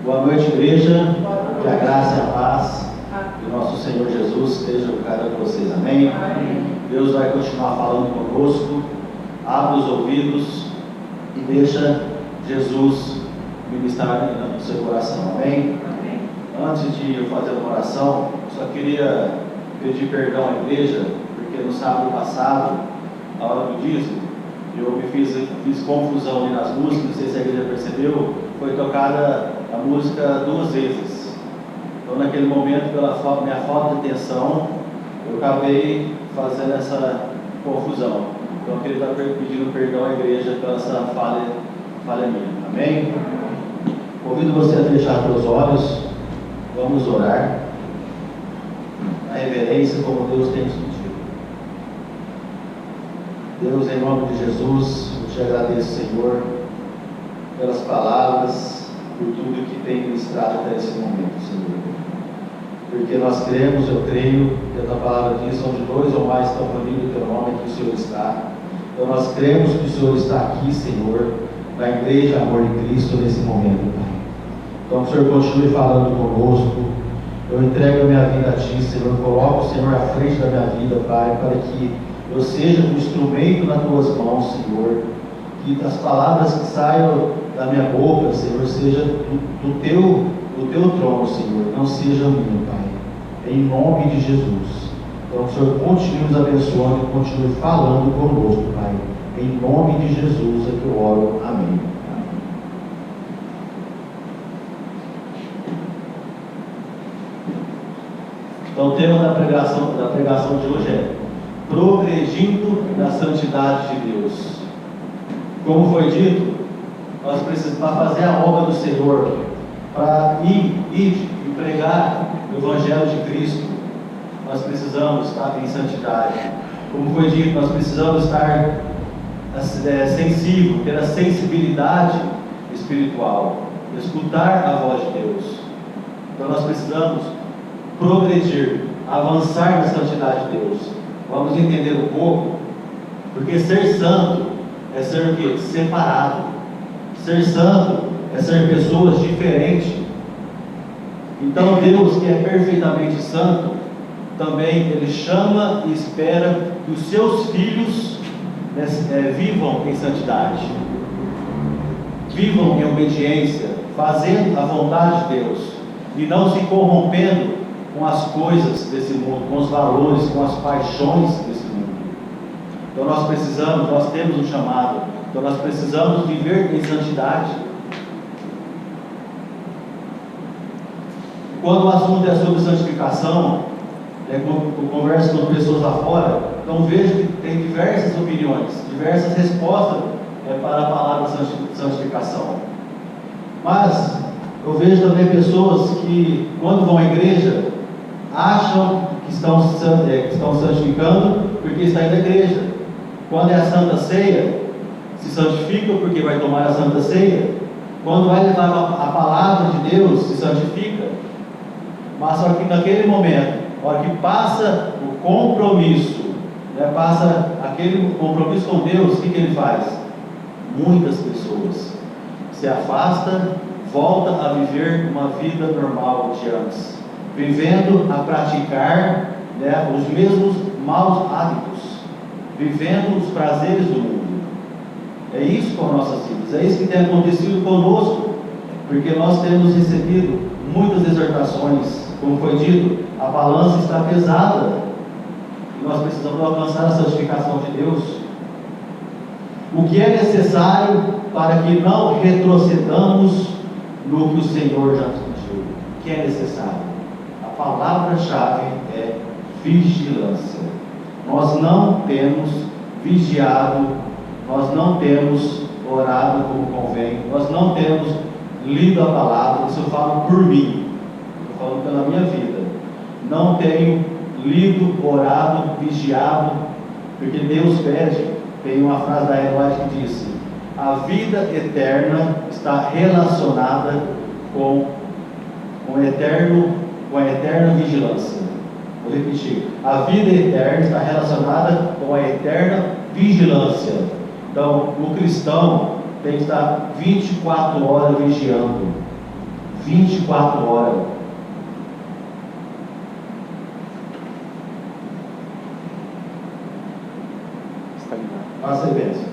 Boa noite, igreja. Que a graça e a paz do nosso Senhor Jesus esteja com cada um de vocês. Amém? Deus vai continuar falando conosco. Abre os ouvidos e deixa Jesus ministrar no seu coração. Amém? Antes de eu fazer uma oração, só queria pedir perdão à igreja, porque no sábado passado, na hora do dízimo, eu me fiz confusão ali nas músicas. Não sei se a igreja percebeu, foi tocada a música 2 vezes. Então, naquele momento, pela minha falta de atenção, eu acabei fazendo essa confusão. Então, eu queria estar pedindo perdão à igreja pela essa falha minha. Amém? Convido você a fechar seus olhos. Vamos orar na reverência como Deus tem pedido. Deus, em nome de Jesus, eu te agradeço, Senhor, pelas palavras, por tudo que tem ministrado até esse momento, Senhor. Porque nós cremos, eu creio, que a tua palavra diz, onde 2 ou mais estão reunidos em teu nome, que o Senhor está. Então nós cremos que o Senhor está aqui, Senhor, na igreja Amor em Cristo, nesse momento, Pai. Então o Senhor continue falando conosco. Eu entrego a minha vida a Ti, Senhor. Coloco o Senhor à frente da minha vida, Pai, para que eu seja um instrumento nas Tuas mãos, Senhor. Que as palavras que saiam da minha boca, Senhor, sejam do Teu trono, Senhor. Não sejam minhas, Pai. Em nome de Jesus. Então o Senhor continue nos abençoando e continue falando conosco, Pai. Em nome de Jesus é que eu oro. Amém. Então, o tema da pregação de hoje é progredindo na santidade de Deus. Como foi dito, nós precisamos, para fazer a obra do Senhor, para ir e pregar o Evangelho de Cristo, nós precisamos estar em santidade. Como foi dito, nós precisamos estar sensível, ter a sensibilidade espiritual, escutar a voz de Deus. Então nós precisamos progredir, avançar na santidade de Deus. Vamos entender um pouco, porque ser santo é ser o quê? Separado. Ser santo é ser pessoas diferentes. Então Deus, que é perfeitamente santo, também Ele chama e espera que os seus filhos vivam em santidade, vivam em obediência, fazendo a vontade de Deus e não se corrompendo com as coisas desse mundo, com os valores, com as paixões desse mundo. Então nós temos um chamado, então nós precisamos viver em santidade. Quando o assunto é sobre santificação, eu converso com pessoas lá fora, então vejo que tem diversas opiniões, diversas respostas para a palavra santificação. Mas eu vejo também pessoas que, quando vão à igreja, acham que estão santificando porque está indo à igreja. Quando é a Santa Ceia, se santifica porque vai tomar a Santa Ceia. Quando vai levar a palavra de Deus, se santifica. Mas só que naquele momento, na hora que passa o compromisso, passa aquele compromisso com Deus, o que ele faz? Muitas pessoas se afastam, voltam a viver uma vida normal de antes, vivendo a praticar os mesmos maus hábitos, vivendo os prazeres do mundo. É isso com as nossas vidas, é isso que tem acontecido conosco, porque nós temos recebido muitas exortações. Como foi dito, a balança está pesada e nós precisamos alcançar a santificação de Deus. O que é necessário para que não retrocedamos no que o Senhor já nos pediu? O que é necessário? A palavra-chave é vigilância. Nós não temos vigiado, nós não temos orado como convém, nós não temos lido a palavra. Isso eu falo por mim, estou falando pela minha vida. Não tenho lido, orado, vigiado, porque Deus pede. Tem uma frase da Ellen White que diz: a vida eterna está relacionada com a eterna vigilância. Vou repetir: a vida eterna está relacionada com a eterna vigilância. Então, o cristão tem que estar 24 horas vigiando, 24 horas. Faça a bênção.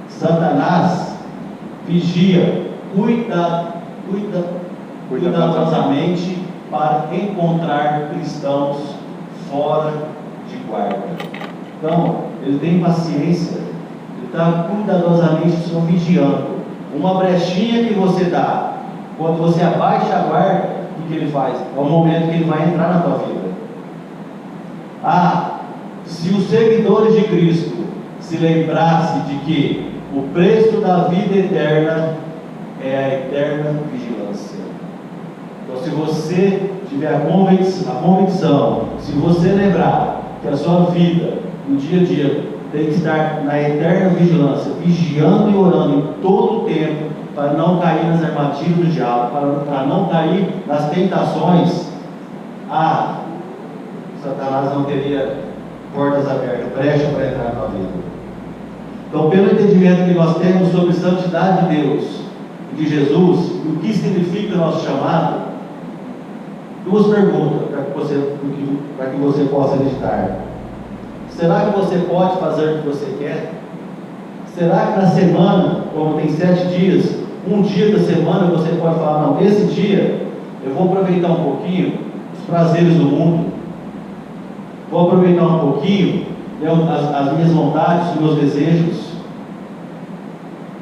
Satanás vigia cuidadosamente para encontrar cristãos fora de guarda. Então, ele tem paciência, ele está cuidadosamente só vigiando. Uma brechinha que você dá, quando você abaixa a guarda, o que ele faz? É o momento que ele vai entrar na tua vida. Se os seguidores de Cristo se lembrassem de que o preço da vida eterna é a eterna vigilância. Então, se você tiver a convicção, se você lembrar que a sua vida, no dia a dia, tem que estar na eterna vigilância, vigiando e orando em todo o tempo, para não cair nas armadilhas do diabo, para não cair nas tentações, Satanás não teria portas abertas, brecha para entrar na tua vida. Então, pelo entendimento que nós temos sobre a santidade de Deus e de Jesus, e o que significa o nosso chamado, duas perguntas para que você possa meditar. Será que você pode fazer o que você quer? Será que na semana, como tem 7 dias, um dia da semana você pode falar, não, esse dia eu vou aproveitar um pouquinho os prazeres do mundo, vou aproveitar um pouquinho as minhas vontades, os meus desejos?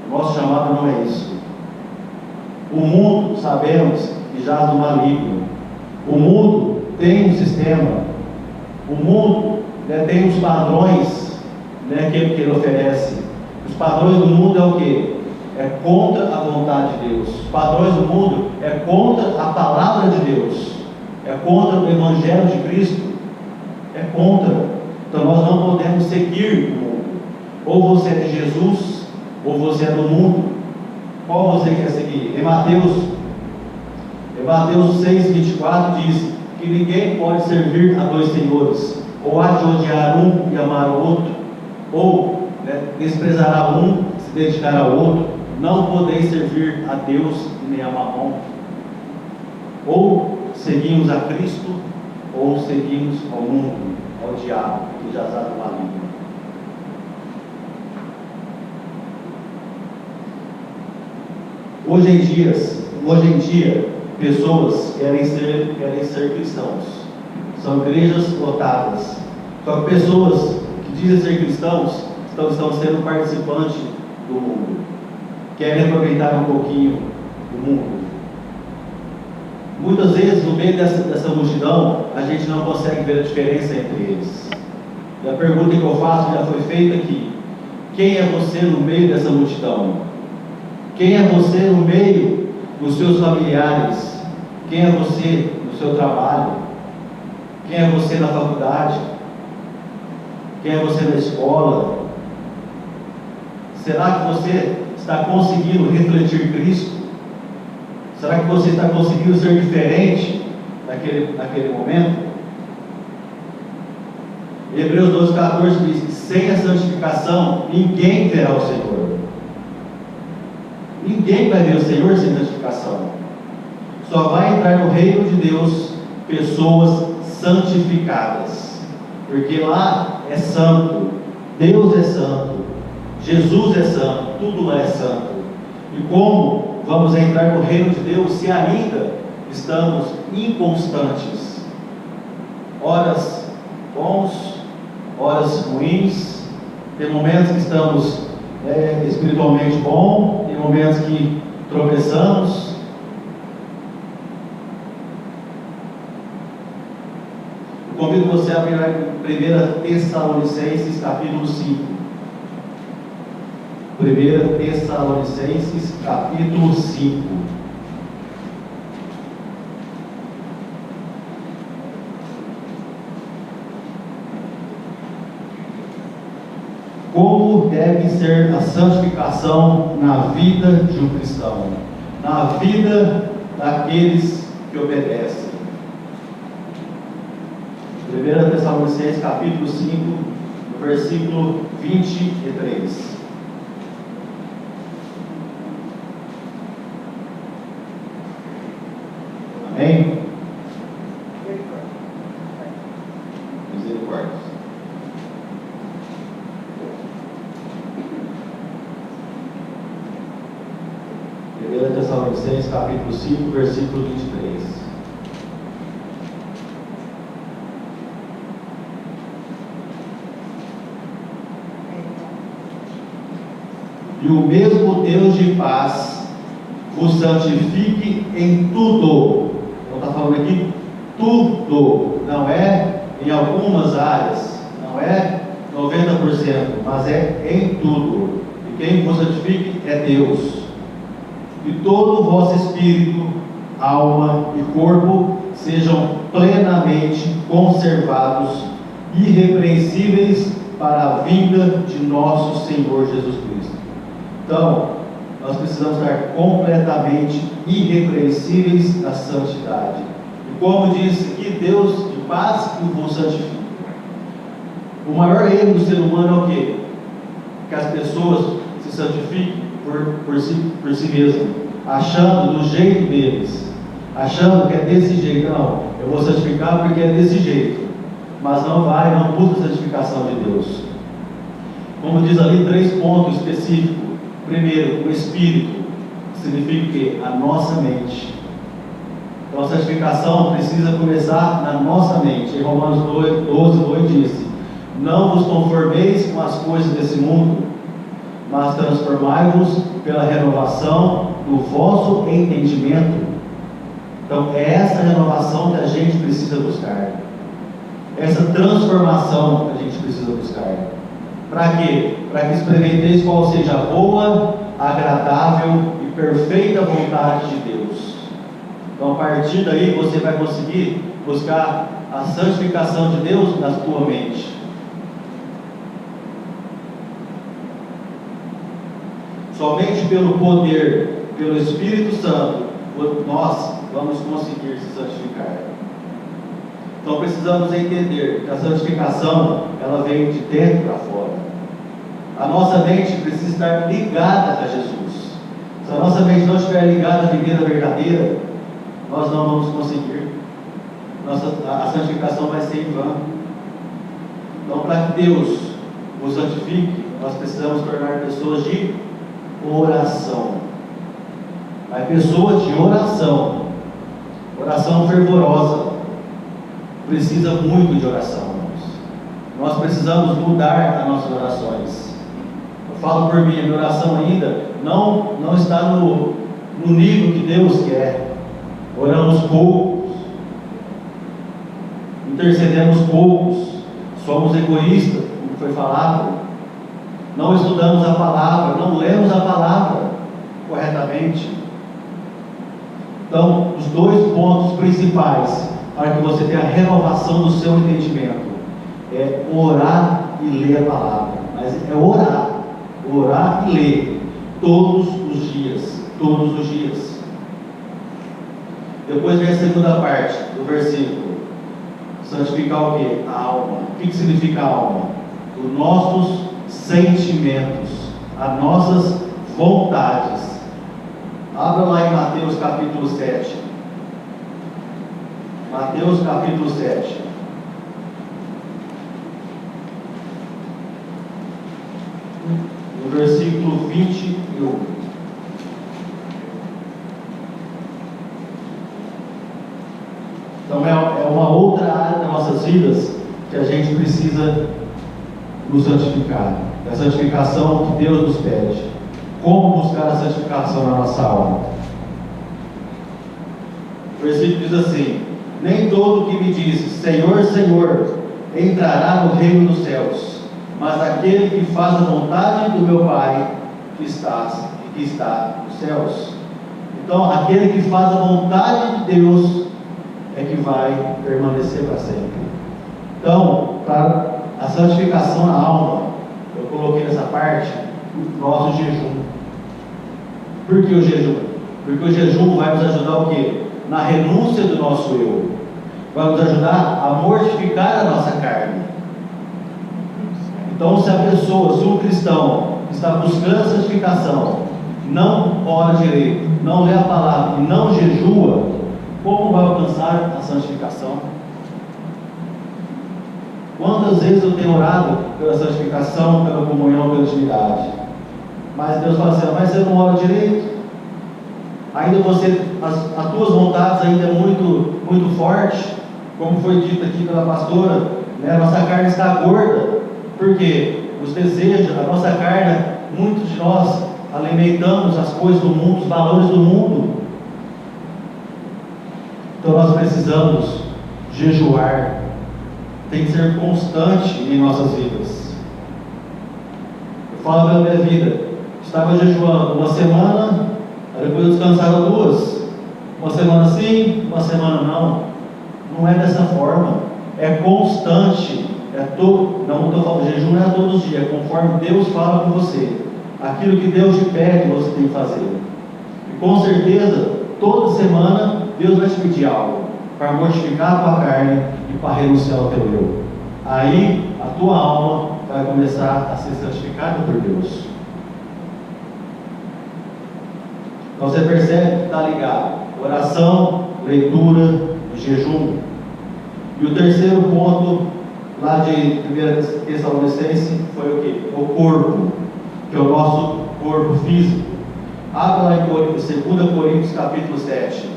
O nosso chamado não é isso. O mundo, sabemos, que jaz no maligno. O mundo tem um sistema. O mundo tem os padrões que ele oferece. Os padrões do mundo é o quê? É contra a vontade de Deus. Os padrões do mundo é contra a palavra de Deus. É contra o Evangelho de Cristo. É contra. Então nós não podemos seguir o mundo. Ou você é de Jesus, ou você é do mundo. Qual você quer seguir? Em Mateus 6,24 diz que ninguém pode servir a dois senhores. Ou há de odiar um e amar o outro, ou desprezará um e se dedicar ao outro. Não podeis servir a Deus e nem a Mamon. Ou seguimos a Cristo, ou seguimos ao mundo, ao diabo, que jaz no maligno. Hoje em dia, pessoas querem ser cristãos. São igrejas lotadas. Só que pessoas que dizem ser cristãos estão sendo participantes do mundo. Querem aproveitar um pouquinho do mundo. Muitas vezes, no meio dessa multidão, a gente não consegue ver a diferença entre eles. E a pergunta que eu faço já foi feita aqui. Quem é você no meio dessa multidão? Quem é você no meio dos seus familiares? Quem é você no seu trabalho? Quem é você na faculdade? Quem é você na escola? Será que você está conseguindo refletir Cristo? Será que você está conseguindo ser diferente naquele momento? Hebreus 12,14 diz que sem a santificação ninguém verá o Senhor. Ninguém vai ver o Senhor sem santificação. Só vai entrar no reino de Deus pessoas santificadas, porque lá é santo, Deus é santo, Jesus é santo, tudo lá é santo. E como vamos entrar no reino de Deus se ainda estamos inconstantes? Horas bons, horas ruins. Tem momentos que estamos espiritualmente bom, tem momentos que tropeçamos. Eu convido você a abrir em 1 Tessalonicenses capítulo 5. 1 Tessalonicenses capítulo 5. Como deve ser a santificação na vida de um cristão, na vida daqueles que obedecem. 1 Tessalonicenses capítulo 5, versículo 23. Amém? Misericórdia. 1 Tessalonicenses, capítulo 5, versículo 23. E o mesmo Deus de paz vos santifique em tudo. Então está falando aqui tudo, não é em algumas áreas, não é 90%, mas é em tudo. E quem vos santifique é Deus. E todo o vosso espírito, alma e corpo sejam plenamente conservados, irrepreensíveis para a vinda de nosso Senhor Jesus Cristo. Então, nós precisamos estar completamente irrepreensíveis na santidade. E como disse aqui, Deus de paz que vos santifica. O maior erro do ser humano é o quê? Que as pessoas se santifiquem por si mesmas, achando do jeito deles, achando que é desse jeito. Não, eu vou santificar porque é desse jeito, mas não busca a santificação de Deus. Como diz ali, 3 pontos específicos. Primeiro, o Espírito, significa o quê? A nossa mente. Então a santificação precisa começar na nossa mente. Em Romanos 12 disse: não vos conformeis com as coisas desse mundo, mas transformai-vos pela renovação do vosso entendimento. Então é essa renovação que a gente precisa buscar, essa transformação que a gente precisa buscar. Para quê? Para que experimenteis qual seja a boa, agradável e perfeita vontade de Deus. Então a partir daí você vai conseguir buscar a santificação de Deus na tua mente. Somente pelo poder, pelo Espírito Santo, nós vamos conseguir se santificar. Então precisamos entender que a santificação, ela vem de dentro para fora. A nossa mente precisa estar ligada a Jesus. Se a nossa mente não estiver ligada à videira verdadeira, nós não vamos conseguir. A santificação vai ser em vão. Então, para que Deus nos santifique, nós precisamos tornar pessoas de oração. Mas pessoas de oração, oração fervorosa, precisa muito de oração, irmãos. Nós precisamos mudar as nossas orações. Eu falo por mim, a minha oração ainda não está no nível que Deus quer. Oramos poucos, intercedemos poucos, somos egoístas, como foi falado, não estudamos a palavra, não lemos a palavra corretamente. Então, os 2 pontos principais para que você tenha a renovação do seu entendimento é orar e ler a palavra. Mas é orar e ler todos os dias, todos os dias. Depois vem a segunda parte do versículo: santificar o quê? A alma. O que significa a alma? Os nossos sentimentos, as nossas vontades. Abra lá em Mateus capítulo 7. Mateus capítulo 7. No versículo 21. Então é uma outra área das nossas vidas que a gente precisa nos santificar. É a santificação que Deus nos pede. Como buscar a santificação na nossa alma? O versículo diz assim: nem todo que me diz Senhor, Senhor entrará no reino dos céus, mas aquele que faz a vontade do meu Pai que está nos céus. Então aquele que faz a vontade de Deus é que vai permanecer para sempre. Então, para a santificação na alma, eu coloquei nessa parte o nosso jejum. Por que o jejum? Porque o jejum vai nos ajudar o quê? Na renúncia do nosso eu. Vai nos ajudar a mortificar a nossa carne. Então, se a pessoa, se um cristão está buscando a santificação, não ora direito, não lê a palavra e não jejua, como vai alcançar a santificação? Quantas vezes eu tenho orado pela santificação, pela comunhão, pela intimidade? Mas Deus fala assim: mas você não ora direito. Ainda as tuas vontades ainda é muito, muito forte, como foi dito aqui pela pastora, né? A nossa carne está gorda, porque os desejos, a nossa carne, muitos de nós alimentamos as coisas do mundo, os valores do mundo. Então nós precisamos jejuar, tem que ser constante em nossas vidas. Eu falo pela minha vida, estava jejuando uma semana, depois eu descansava 2, uma semana sim, uma semana não. Não é dessa forma, é constante, não estou falando, jejum não é todos os dias, é conforme Deus fala com você, aquilo que Deus te pede, você tem que fazer. E com certeza, toda semana, Deus vai te pedir algo, para mortificar a tua carne e para renunciar ao teu eu. Aí, a tua alma vai começar a ser santificada por Deus. Então você percebe que está ligado: oração, leitura e jejum. E o terceiro ponto, lá de 1 Tessalonicenses, foi o quê? O corpo, que é o nosso corpo físico. Abra lá em 2 Coríntios capítulo 7.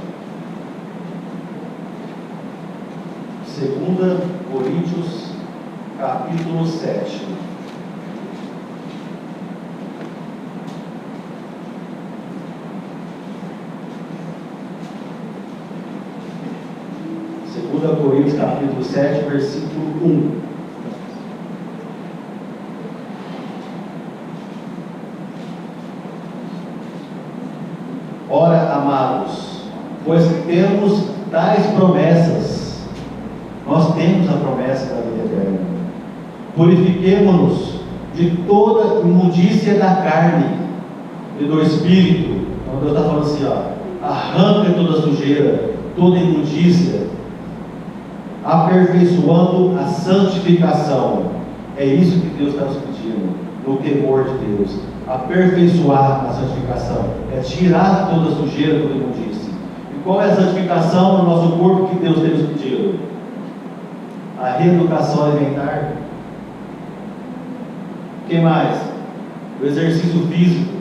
2 Coríntios capítulo 7. Coríntios capítulo 7, versículo 1. Ora, amados, pois temos tais promessas, nós temos a promessa da vida eterna. Purifiquemo-nos de toda imundícia da carne e do espírito. Então Deus está falando assim, arranca toda a sujeira, toda imundícia, aperfeiçoando a santificação. É isso que Deus está nos pedindo, no temor de Deus. Aperfeiçoar a santificação é tirar toda a sujeira, toda a imundícia. E qual é a santificação no nosso corpo que Deus tem nos pedido? A reeducação alimentar. O que mais? O exercício físico.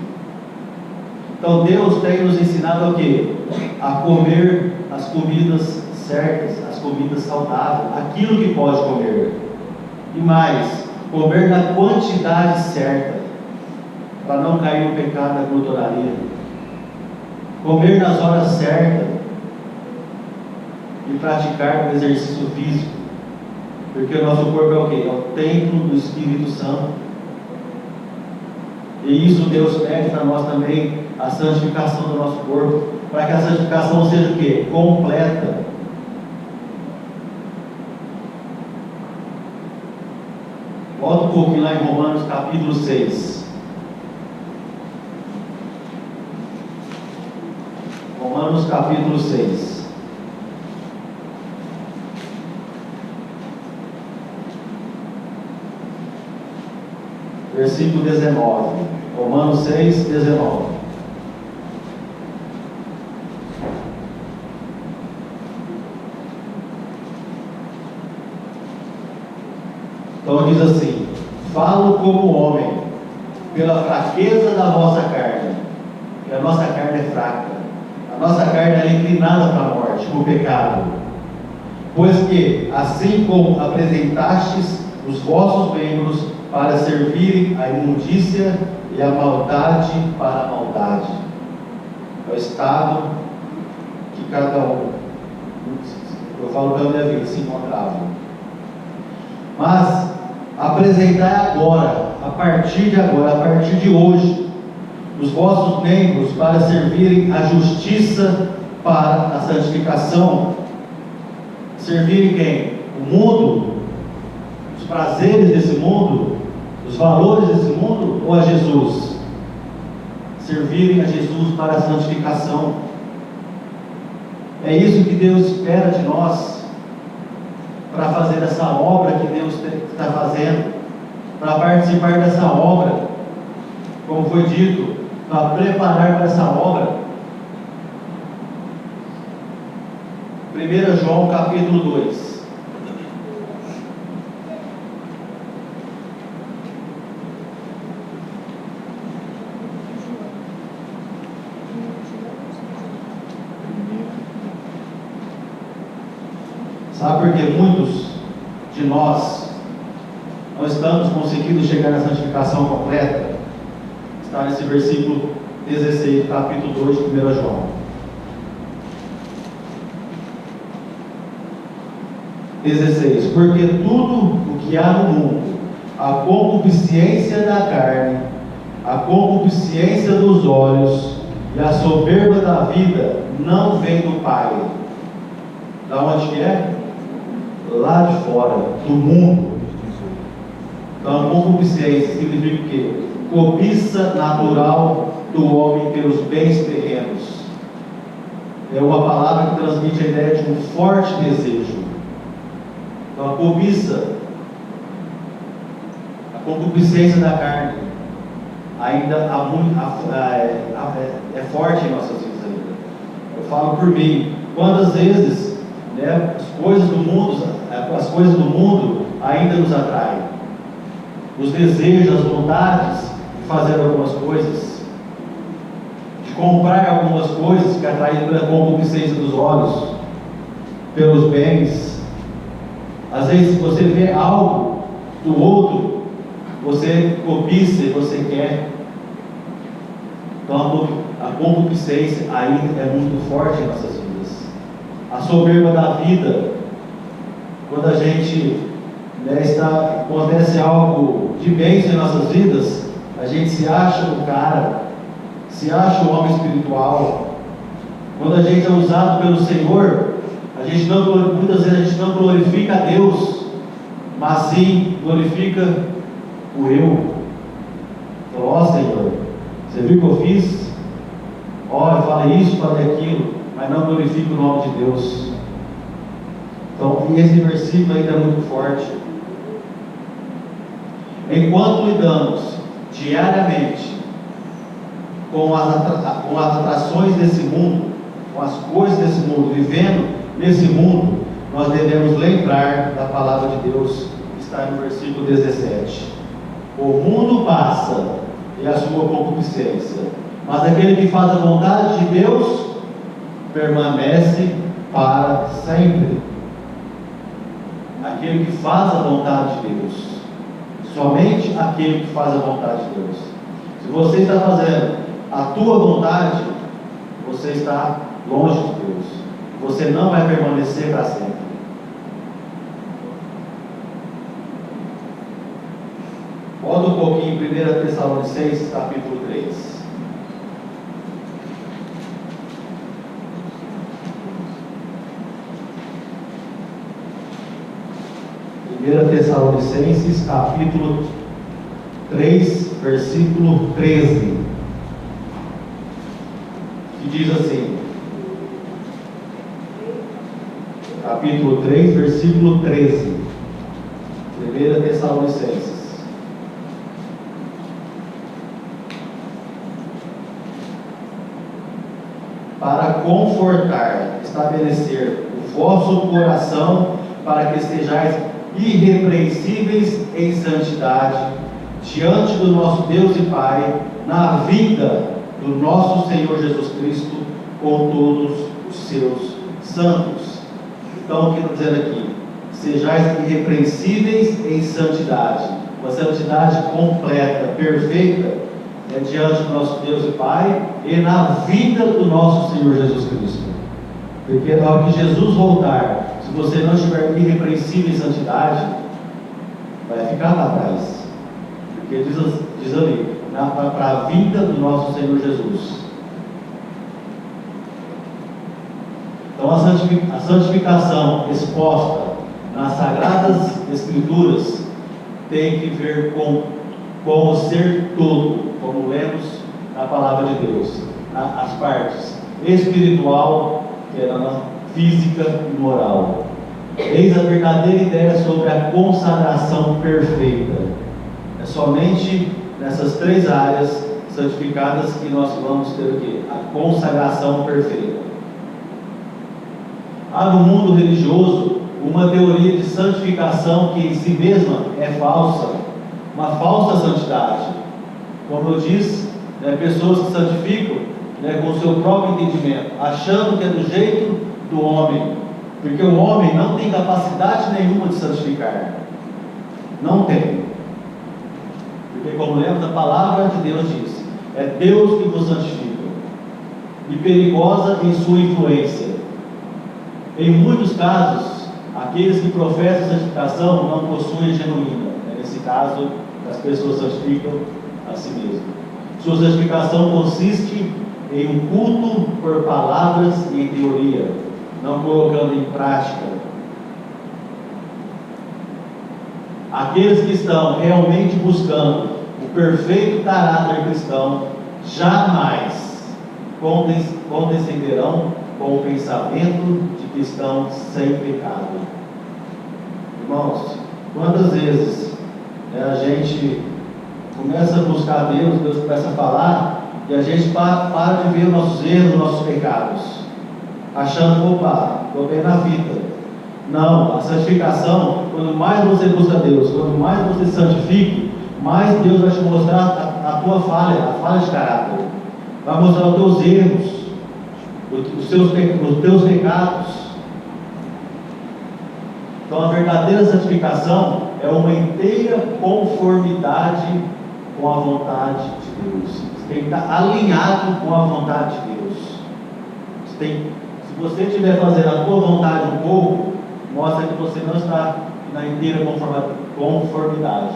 Então Deus tem nos ensinado a quê? A comer as comidas certas, as comidas saudáveis, aquilo que pode comer. E mais, comer na quantidade certa, para não cair no pecado da glutonaria. Comer nas horas certas e praticar o exercício físico, porque o nosso corpo é o quê? É o templo do Espírito Santo. E isso Deus pede para nós também, a santificação do nosso corpo, para que a santificação seja o quê? Completa. Volta um pouquinho lá em Romanos capítulo 6. Romanos capítulo 6. Versículo 19. Romanos 6, 19. Então diz assim: falo como homem, pela fraqueza da vossa carne, que a nossa carne é fraca, a nossa carne é inclinada para a morte, para o pecado. Pois que, assim como apresentastes os vossos membros para servirem a imundícia e a maldade para a maldade, é o estado que cada um, eu falo pela minha vida, se encontrava. Mas apresentai agora, a partir de agora, a partir de hoje, os vossos membros para servirem a justiça para a santificação. Servirem quem? O mundo, os prazeres desse mundo, os valores desse mundo, ou a Jesus? Servirem a Jesus para a santificação. É isso que Deus espera de nós, para fazer essa obra que Deus está fazendo, para participar dessa obra, como foi dito, para preparar para essa obra. 1 João capítulo 2. Sabe por que muitos de nós não estamos conseguindo chegar na santificação completa? Está nesse versículo 16, capítulo 2 de 1 João. 16. Porque tudo o que há no mundo, a concupiscência da carne, a concupiscência dos olhos e a soberba da vida, não vem do Pai. Da onde que é? Lá de fora, do mundo. Então, concupiscência significa o quê? Cobiça natural do homem pelos bens terrenos. É uma palavra que transmite a ideia de um forte desejo. Então, a cobiça, a concupiscência da carne, ainda é forte em nossas vidas ainda. Eu falo por mim, quantas vezes, né, as coisas do mundo ainda nos atraem. Os desejos, as vontades de fazer algumas coisas, de comprar algumas coisas que atraem pela concupiscência dos olhos, pelos bens. Às vezes você vê algo do outro, você cobiça e você quer. Então a concupiscência ainda é muito forte em nossas vidas. A soberba da vida, quando a gente, né, acontece algo de bênção em nossas vidas, a gente se acha o cara, se acha o homem espiritual. Quando a gente é usado pelo Senhor, muitas vezes a gente não glorifica a Deus, mas sim glorifica o eu. Então, ó Senhor, você viu o que eu fiz? Ó, eu falei isso, falei aquilo, mas não glorifico o nome de Deus. Então, esse versículo ainda é muito forte. Enquanto lidamos diariamente com as atrações desse mundo, com as coisas desse mundo, vivendo nesse mundo, nós devemos lembrar da palavra de Deus que está no versículo 17. O mundo passa e a sua concupiscência, mas aquele que faz a vontade de Deus permanece para sempre. Aquele que faz a vontade de Deus, somente aquele que faz a vontade de Deus. Se você está fazendo a tua vontade, você está longe de Deus. Você não vai permanecer para sempre. Volta um pouquinho em 1 Tessalonicenses, capítulo 3. 1 Tessalonicenses, capítulo 3, versículo 13. Que diz assim: capítulo 3, versículo 13. 1 Tessalonicenses. Para confortar, estabelecer o vosso coração, para que estejais irrepreensíveis em santidade, diante do nosso Deus e Pai, na vinda do nosso Senhor Jesus Cristo, com todos os seus santos. Então, o que está dizendo aqui? Sejais irrepreensíveis em santidade, uma santidade completa, perfeita, diante do nosso Deus e Pai, e na vinda do nosso Senhor Jesus Cristo. Porque na hora que Jesus voltar, se você não estiver irrepreensível em santidade, vai ficar lá atrás. Porque diz ali, para a vinda do nosso Senhor Jesus. Então a santificação exposta nas Sagradas Escrituras tem que ver com o ser todo, como lemos na palavra de Deus, as partes espiritual, que é a física e moral. Eis a verdadeira ideia sobre a consagração perfeita. É somente nessas três áreas santificadas que nós vamos ter o quê? A consagração perfeita. Há no mundo religioso uma teoria de santificação que em si mesma é falsa, uma falsa santidade. Como eu disse, pessoas que santificam com o seu próprio entendimento, achando que é do jeito do homem, porque o homem não tem capacidade nenhuma de santificar, não tem, porque como lemos, a palavra de Deus diz, é Deus que vos santifica, e perigosa em sua influência. Em muitos casos, aqueles que professam santificação não possuem genuína, nesse caso, as pessoas santificam a si mesmas. Sua santificação consiste em um culto por palavras e em teoria, não colocando em prática. Aqueles que estão realmente buscando o perfeito caráter cristão jamais condescenderão com o pensamento de que estão sem pecado. Irmãos, quantas vezes a gente começa a buscar Deus, Deus começa a falar, e a gente para de ver os nossos erros, os nossos pecados, achando, opa, estou bem na vida. Não, a santificação, quando mais você busca Deus, quando mais você se santifica, mais Deus vai te mostrar a tua falha, a falha de caráter, vai mostrar os teus erros, os teus pecados. Então a verdadeira santificação é uma inteira conformidade com a vontade de Deus. Você tem que estar alinhado com a vontade de Deus. Se você estiver fazendo a tua vontade um pouco, mostra que você não está na inteira conformidade.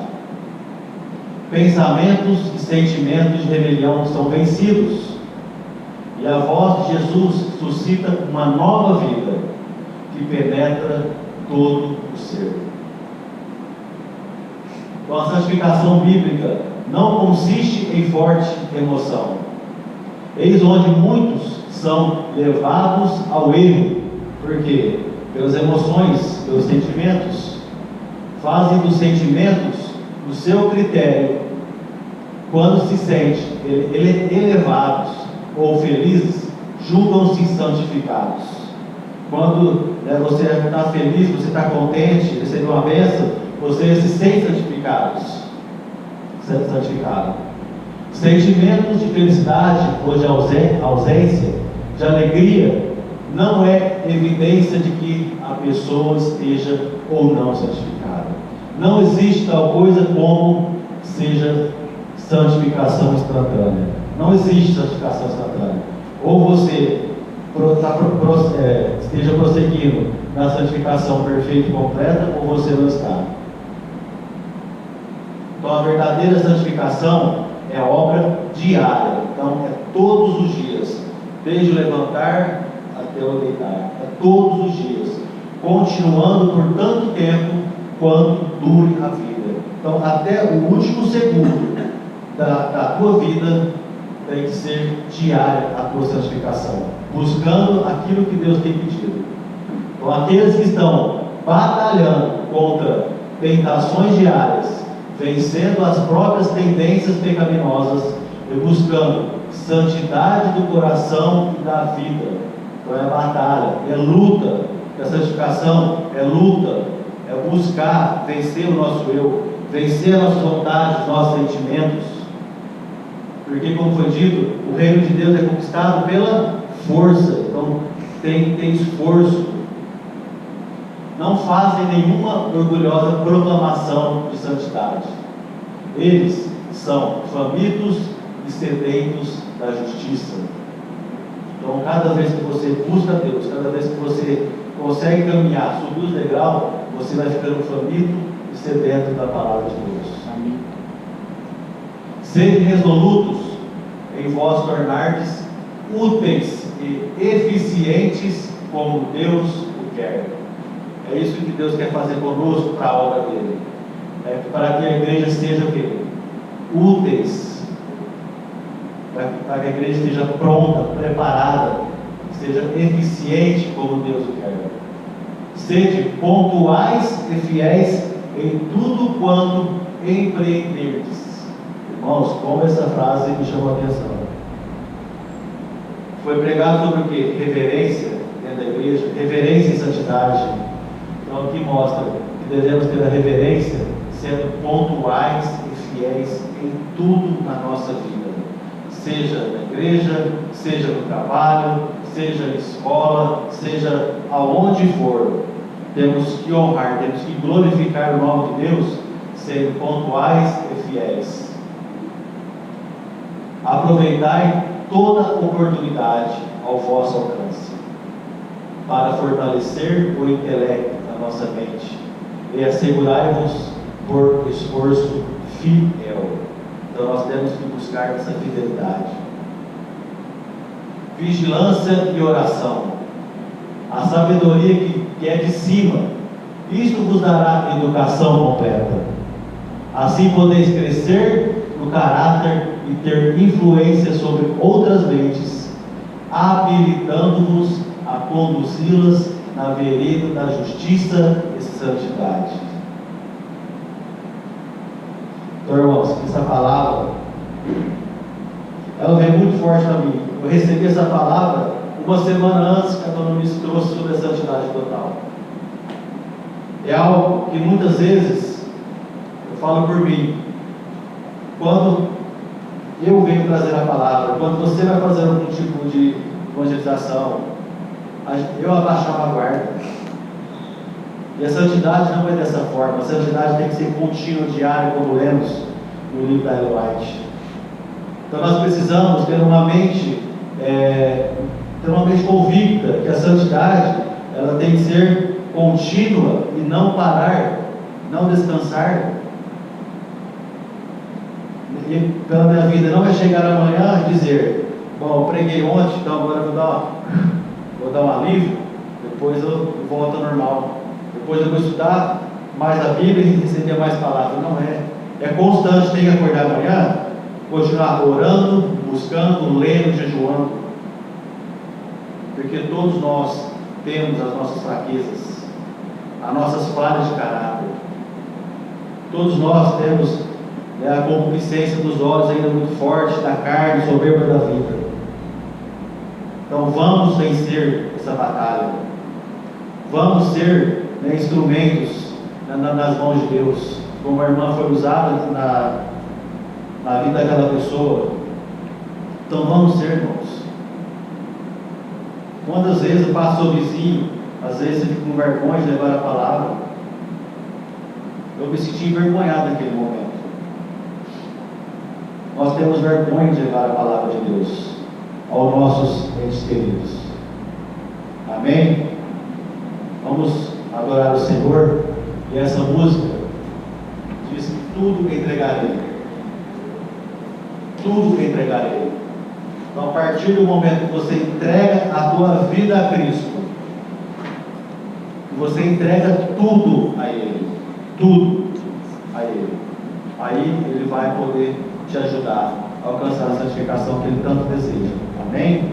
Pensamentos e sentimentos de rebelião são vencidos, e a voz de Jesus suscita uma nova vida que penetra todo o ser. Então a santificação bíblica não consiste em forte emoção. Eis onde muitos são levados ao erro. Por quê? Pelas emoções, pelos sentimentos. Fazem dos sentimentos o seu critério. Quando se sente elevados ou felizes, julgam-se santificados. Quando você está feliz, você está contente, recebeu uma bênção, você se sente santificado. Sentimentos de felicidade ou de ausência, de alegria, não é evidência de que a pessoa esteja ou não santificada. Não existe tal coisa como seja santificação instantânea. Não existe santificação instantânea. Ou você esteja prosseguindo na santificação perfeita e completa, ou você não está. Então a verdadeira santificação é obra diária. Então é todos os dias, desde o levantar até o deitar. É todos os dias, continuando por tanto tempo quanto dure a vida. Então até o último segundo da tua vida tem que ser diária a tua santificação, buscando aquilo que Deus tem pedido. Então aqueles que estão batalhando contra tentações diárias, vencendo as próprias tendências pecaminosas e buscando santidade do coração e da vida. Então é batalha, é luta. A santificação é luta, é buscar vencer o nosso eu, vencer as nossas vontades, os nossos sentimentos. Porque, como foi dito, o reino de Deus é conquistado pela força. Então tem esforço. Não fazem nenhuma orgulhosa proclamação de santidade. Eles são famintos e sedentos da justiça. Então cada vez que você busca Deus, cada vez que você consegue caminhar, subir os degraus, você vai ficando faminto e sedento da palavra de Deus. Amém. Sede resolutos em vós tornardes úteis e eficientes como Deus o quer. É isso que Deus quer fazer conosco para a obra dele. É para que a igreja seja o quê? Úteis. Para que a igreja esteja pronta, preparada, seja eficiente como Deus o quer. Sede pontuais e fiéis em tudo quanto empreenderdes. Irmãos, como essa frase me chamou a atenção. Foi pregado sobre o quê? Reverência dentro da igreja, reverência e santidade. Então aqui mostra que devemos ter a reverência, sendo pontuais e fiéis em tudo na nossa vida, seja na igreja, seja no trabalho, seja na escola, seja aonde for. Temos que honrar, temos que glorificar o nome de Deus, sendo pontuais e fiéis. Aproveitai toda oportunidade ao vosso alcance, para fortalecer o intelecto na nossa mente, e assegurai-vos por esforço fiel. Então nós temos que buscar essa fidelidade. Vigilância e oração. A sabedoria que é de cima, isto vos dará educação completa. Assim podeis crescer no caráter e ter influência sobre outras mentes, habilitando-vos a conduzi-las na vereda da justiça e santidade. Então, irmãos, essa palavra, ela veio muito forte para mim. Eu recebi essa palavra uma semana antes que a dona Luiz trouxe sobre a santidade total. É algo que muitas vezes, eu falo por mim, quando eu venho trazer a palavra, quando você vai fazer algum tipo de evangelização, eu abaixava a guarda. E a santidade não é dessa forma. A santidade tem que ser contínua, diária, como lemos no livro da Ellen White. Então nós precisamos ter uma mente convicta que a santidade ela tem que ser contínua e não parar, não descansar. E pela minha vida não é chegar amanhã e dizer, bom, eu preguei ontem, então agora eu vou dar um alívio, depois eu volto ao normal, depois eu vou estudar mais a Bíblia e receber mais palavras. Não é. É constante, tem que acordar amanhã, continuar orando, buscando, lendo, jejuando, porque todos nós temos as nossas fraquezas, as nossas falhas de caráter. Todos nós temos a concupiscência dos olhos ainda muito forte, da carne, soberba da vida. Então vamos vencer essa batalha. Vamos ser instrumentos nas mãos de Deus, como a irmã foi usada na vida daquela pessoa. Então vamos ser, irmãos. Quantas vezes eu passo o vizinho, às vezes eu fico com vergonha de levar a palavra. Eu me senti envergonhado naquele momento. Nós temos vergonha de levar a palavra de Deus aos nossos entes queridos. Amém? Vamos adorar o Senhor. E essa música diz que tudo entregarei. Tudo entregarei. Então, a partir do momento que você entrega a tua vida a Cristo, que você entrega tudo a Ele, tudo a Ele, aí Ele vai poder te ajudar a alcançar a santificação que Ele tanto deseja. Amém?